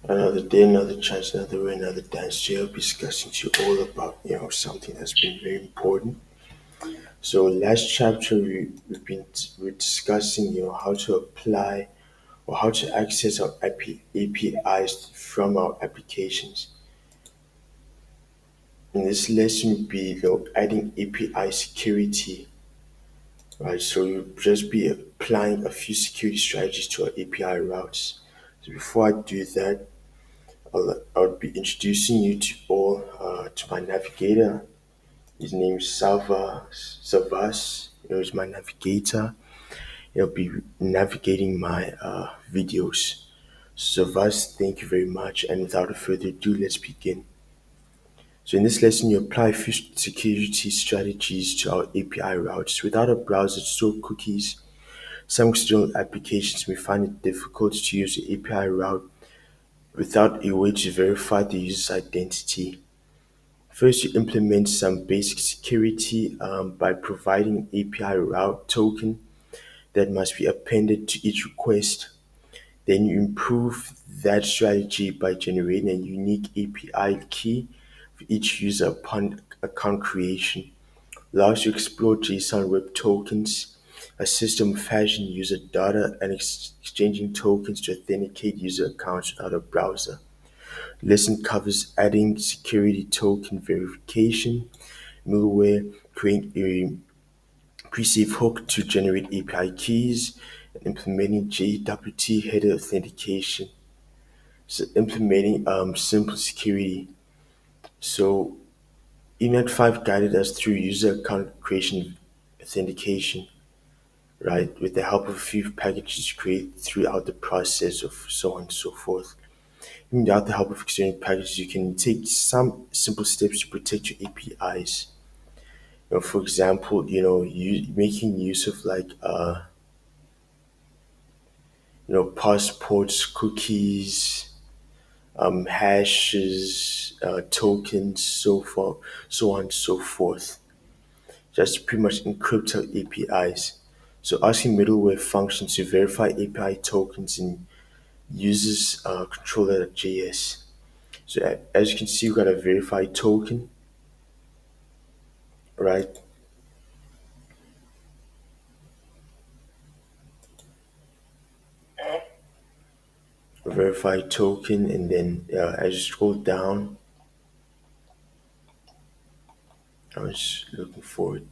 Another day, another chance, another way, another dance. Today I'll be discussing to you all about something that's been very important. So last chapter we're discussing how to apply or how to access our APIs from our applications. In this lesson will be adding API security, right? So you'll just be applying a few security strategies to our API routes. So before I do that, I'll be introducing you to all to my navigator. His name is Savas. He's my navigator. He'll be navigating my videos. Savas, thank you very much. And without further ado, let's begin. So in this lesson, you apply a few security strategies to our API routes. Without a browser to store cookies, some external applications may find it difficult to use the API route without a way to verify the user's identity. First, you implement some basic security by providing an API route token that must be appended to each request. Then you improve that strategy by generating a unique API key for each user upon account creation. Allows you to explore JSON Web Tokens, a system of hashing user data and exchanging tokens to authenticate user accounts without a browser. Lesson covers adding security token verification, middleware, creating a pre-save hook to generate API keys, and implementing JWT header authentication. So implementing simple security. So Enet 5 guided us through user account creation authentication, right, with the help of a few packages created throughout the process of so on and so forth. Without the help of external packages, you can take some simple steps to protect your APIs. For example, making use of passports, cookies, hashes, tokens, so on and so forth. Just pretty much encrypt our APIs. So asking middleware functions to verify API tokens in uses controller.js. So as you can see, we got a verified token, right? A verified token, and then as you scroll down, I was looking for it.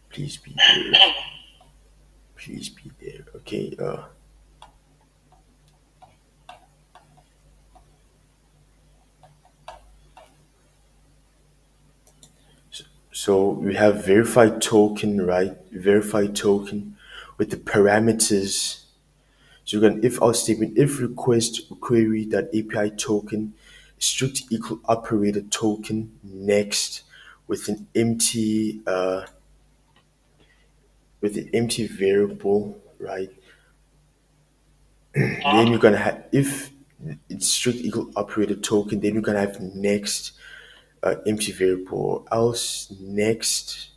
Please be there. Please be there. Okay. So we have verified token, right? Verified token with the parameters. So we can if our statement if request query that API token strict equal operator token next with an empty variable, right? Then you're gonna have if it's strict equal operator token, then you're gonna have next empty variable or else next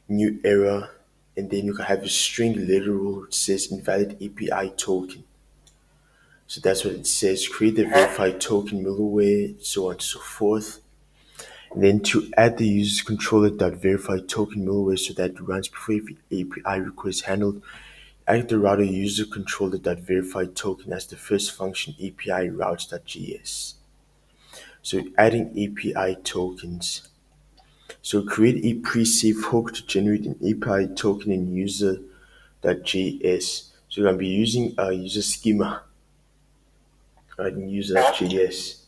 new error, and then you can have a string literal which says invalid API token. So that's what it says. Create the verified token middleware, so on and so forth. And then to add the user controller verified token middleware so that it runs before every API request is handled, add the router user controller verified token as the first function API routes.js. So adding API tokens. So create a pre-save hook to generate an API token in user.js. So you're gonna be using a user schema in user.js.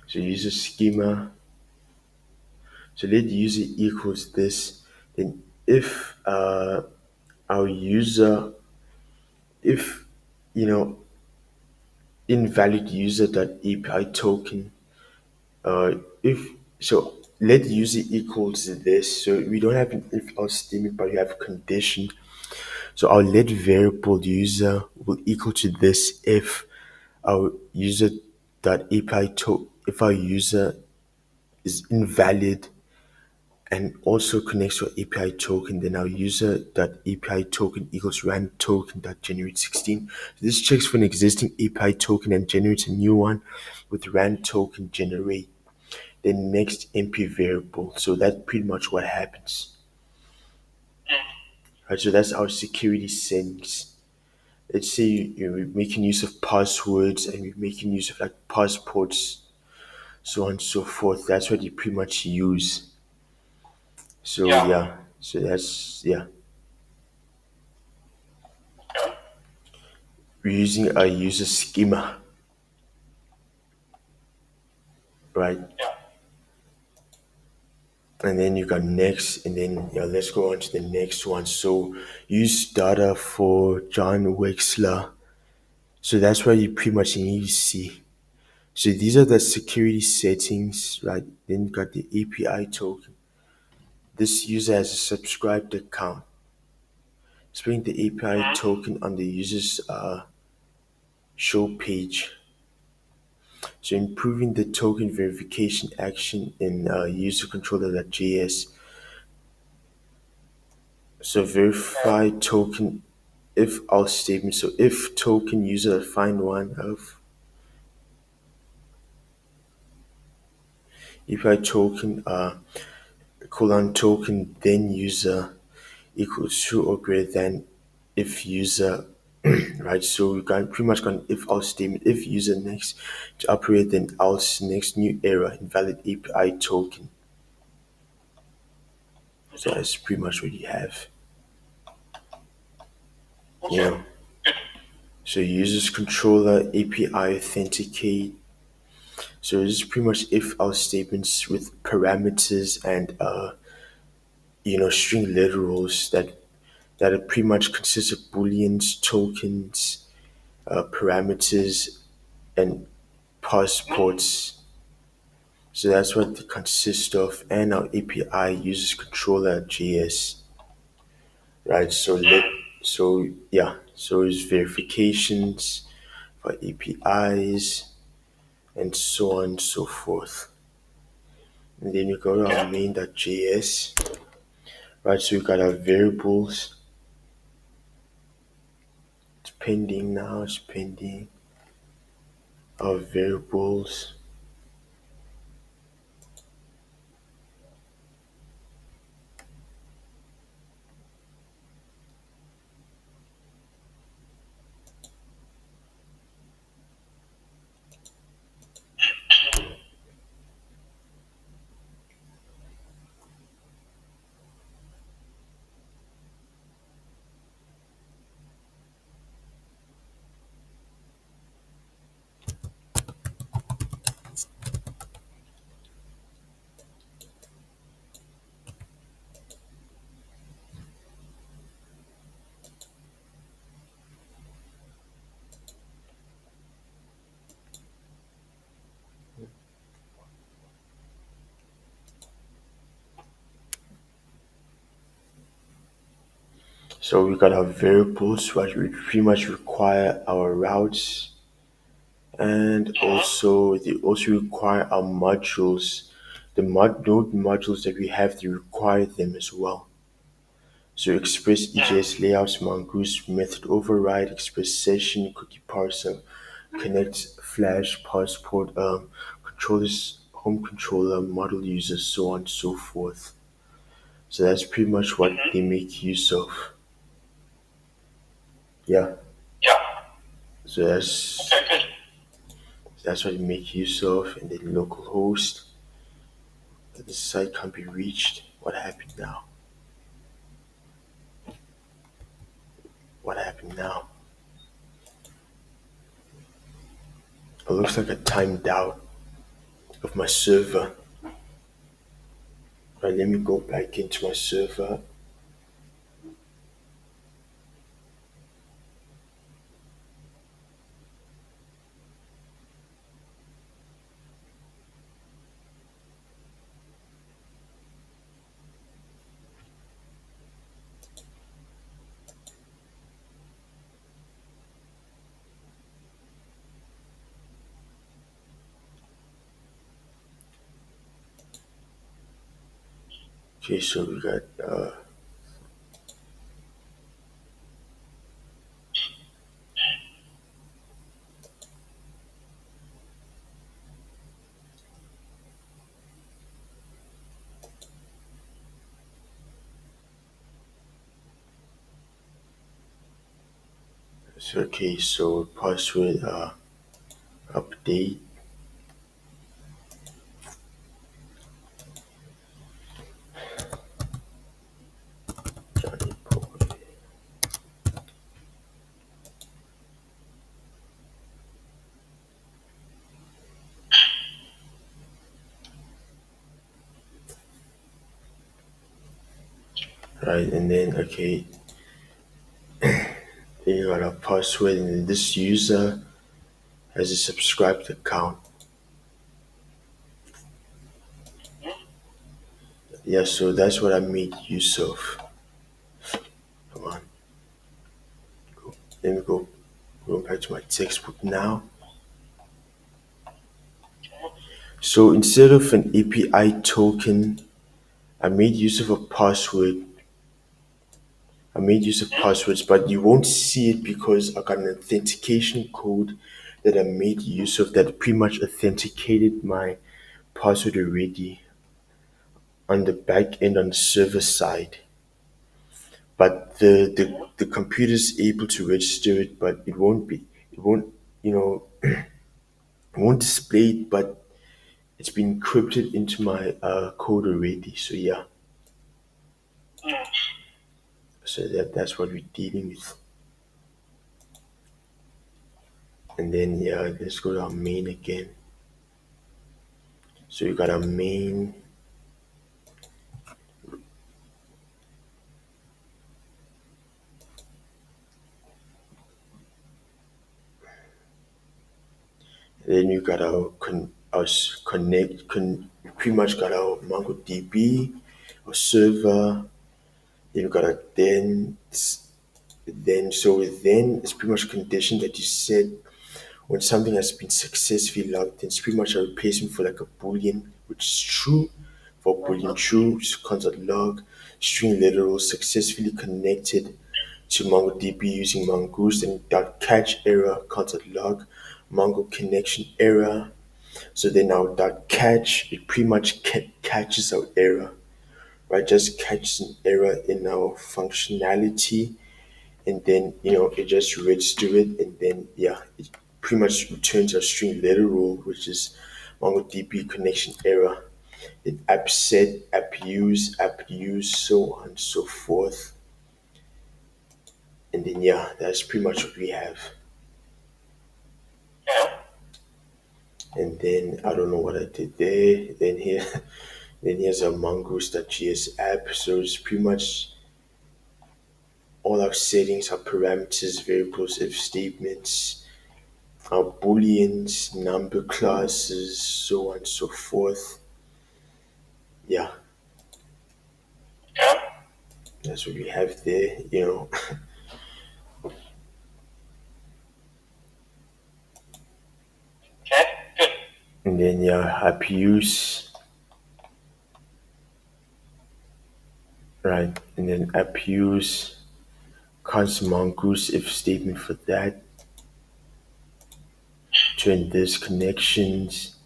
So user schema. So let user equals this. Then if our user, if you know invalid user.api token, if so let user equals this. So we don't have an if else statement, but we have a condition. So our let variable user will equal to this if our user.api if our user is invalid, and also connects to an API token. Then our user.api token equals rand token.generate 16. This checks for an existing API token and generates a new one with rand token generate. Then next MP variable. So that's pretty much what happens. Right, so that's our security settings. Let's say you're making use of passwords and you're making use of like passports, so on and so forth. That's what you pretty much use. So yeah, so that's yeah. We're using a user schema, right? And then you got next, and then yeah, let's go on to the next one. So use data for John Wexler. So that's what you pretty much need to see. So these are the security settings, right? Then you got the API token. This user has a subscribed account. Displaying the API token on the user's show page. So improving the token verification action in user controller.js. So verify token if else statement. So if token user find one of API token colon token then user equals true or greater than if user right. So we got pretty much got an if else statement. If user next to operate then else next new error invalid API token. So that's pretty much what you have. You know. So users controller API authenticate. So this is pretty much if else statements with parameters and string literals that are pretty much consist of booleans, tokens, parameters, and passports. So that's what they consist of, and our API uses controller JS, right? So it's verifications for APIs and so on and so forth. And then you go to our main.js, right? So we got our variables. It's pending now. It's pending. Our variables. So we got our variables, which we pretty much require our routes, and also they also require our modules. The node modules that we have, they require them as well. So express EJS layouts, mongoose, method override, express session, cookie parser, connect, flash, passport, controllers, home controller, model user, so on and so forth. So that's pretty much what they make use of. Yeah. So that's what they make use of, and then localhost that the site can't be reached. What happened now? What happened now? It looks like I timed out of my server. Right, let me go back into my server. Okay, so we got so okay, so password update. Johnny Boy. Right, and then okay, then you got a password, and then this user has a subscribed account. Yeah, so that's what I made use of. Come on, let me go back to my textbook now. So instead of an API token, I made use of a password. I made use of passwords, but you won't see it because I got an authentication code that I made use of that pretty much authenticated my password already on the back end on the server side. But the computer is able to register it, but it won't, you know, it won't display it, but it's been encrypted into my code already. So yeah, so that's what we're dealing with. And then yeah, let's go to our main again. So you got our main. Then you got we pretty much got our MongoDB, our server. Then you got a then it's pretty much a condition that you set when something has been successfully logged. Then it's pretty much a replacement for like a boolean, which is true. For boolean true, it's constant log, string literal successfully connected to MongoDB using Mongoose, and dot catch error constant log, Mongo connection error. So then now that catch, it pretty much catches our error, right? Just catches an error in our functionality, and then it just reads to it, and then yeah, it pretty much returns a string literal, which is MongoDB connection error. Then app set, app use, so on and so forth. And then yeah, that's pretty much what we have. And then I don't know what I did there. Then here, then here's a mongoose.js app. So it's pretty much all our settings, our parameters, variables, if statements, our booleans, number classes, so on and so forth. Yeah, that's what we have there. And then yeah, app use, right? And then app use, const mongoose if statement for that. Turn this connections,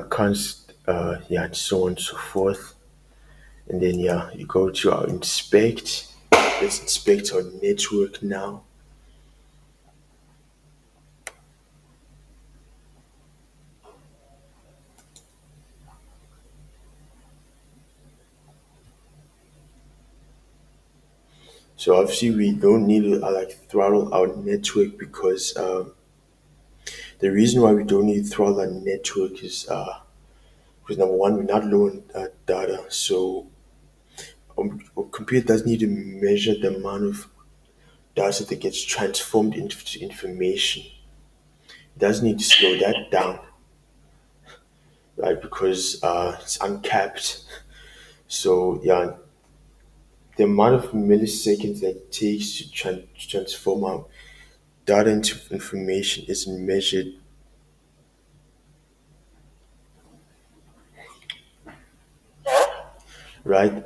const, yeah, and so on and so forth. And then yeah, you go to our inspect. Let's inspect our network now. So obviously we don't need to like throttle our network because the reason why we don't need to throttle our network is because number one, we're not low on data, so our computer doesn't need to measure the amount of data that gets transformed into information. It doesn't need to slow that down, right? Because it's uncapped. So yeah, the amount of milliseconds that it takes to transform our data into information is measured. right?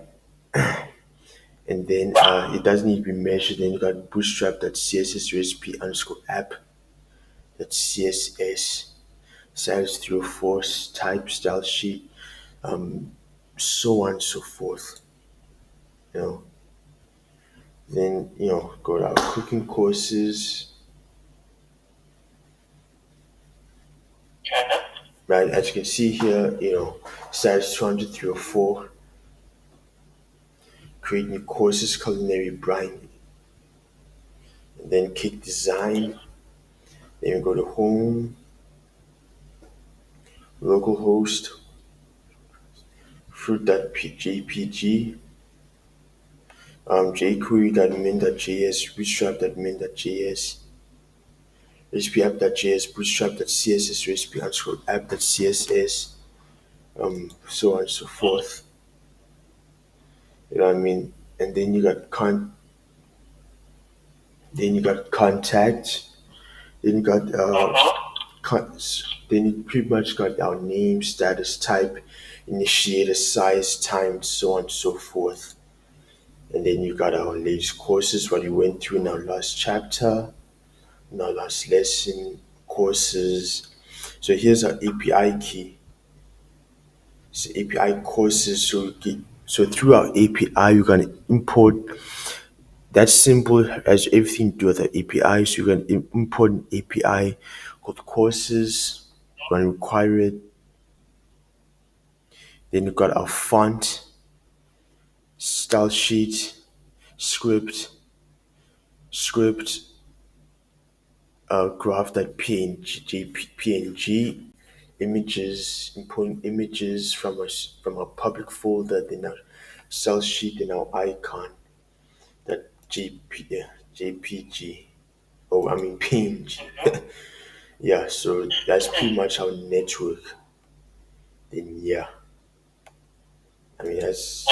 And then it doesn't need to be measured. Then you got bootstrap.css recipe underscore app that CSS size through force type style sheet, so on and so forth. You know, then go to our cooking courses, right? As you can see here, size 200 through 4, create new courses, culinary brine, and then cake design. Then we go to home, localhost, fruit.jpg, jQuery.min.js, bootstrap.min.js, recipe app.js, bootstrap.css, recipe underscore app.css, so on and so forth. You know what I mean? And then you got contact, then you got then you pretty much got our name, status type, initiator, size, time, so on and so forth. And then you got our latest courses, what we went through in our last chapter, in our last lesson, courses. So here's our API key. So API courses. So through our API, you're gonna import. That's simple as everything to do with the API. So you're gonna import an API called courses. You're gonna require it. Then you got our font, style sheet, script, graph.png, images, importing images from a public folder, then our style sheet, then our icon, that JPG. Oh, I mean PNG. Yeah, so that's pretty much our network. Then yeah, I mean that's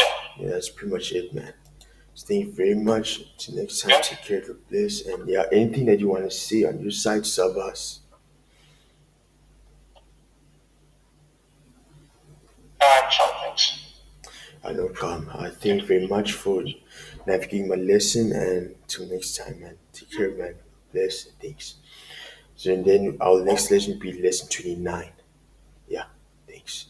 pretty much it, man. So thank you very much. Till next time, take care of this, and yeah, anything that you want to see on your site, sub us. No problem. Thank you very much for navigating my lesson, and till next time, man. Take care, man. Bless and thanks. So and then our next lesson will be lesson 29. Yeah, thanks.